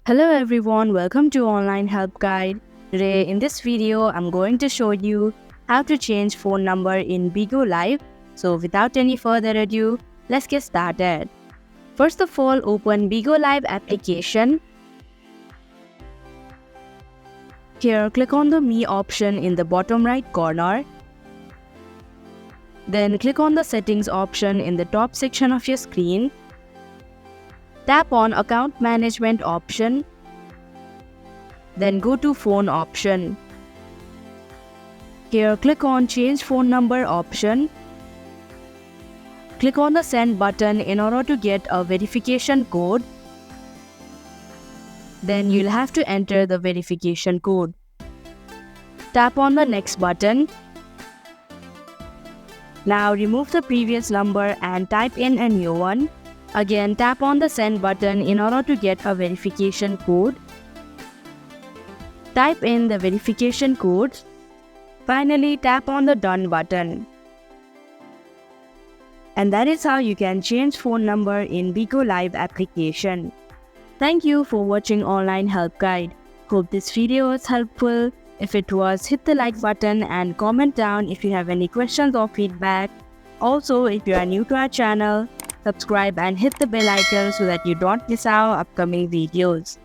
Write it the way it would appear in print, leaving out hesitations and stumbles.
Hello everyone, welcome to Online Help Guide. Today in this video, I'm going to show you how to change phone number in Bigo Live. So without any further ado, let's get started. First of all, open Bigo Live application. Here, click on the Me option in the bottom right corner. Then click on the Settings option in the top section of your screen. Tap on Account Management option. Then go to Phone option. Here, click on Change Phone Number option. Click on the Send button in order to get a verification code. Then you'll have to enter the verification code. Tap on the Next button. Now remove the previous number and type in a new one. Again, tap on the Send button in order to get a verification code. Type in the verification code. Finally, tap on the Done button. And that is how you can change phone number in Bigo Live application. Thank you for watching Online Help Guide. Hope this video was helpful. If it was, hit the like button and comment down if you have any questions or feedback. Also, if you are new to our channel, subscribe and hit the bell icon so that you don't miss our upcoming videos.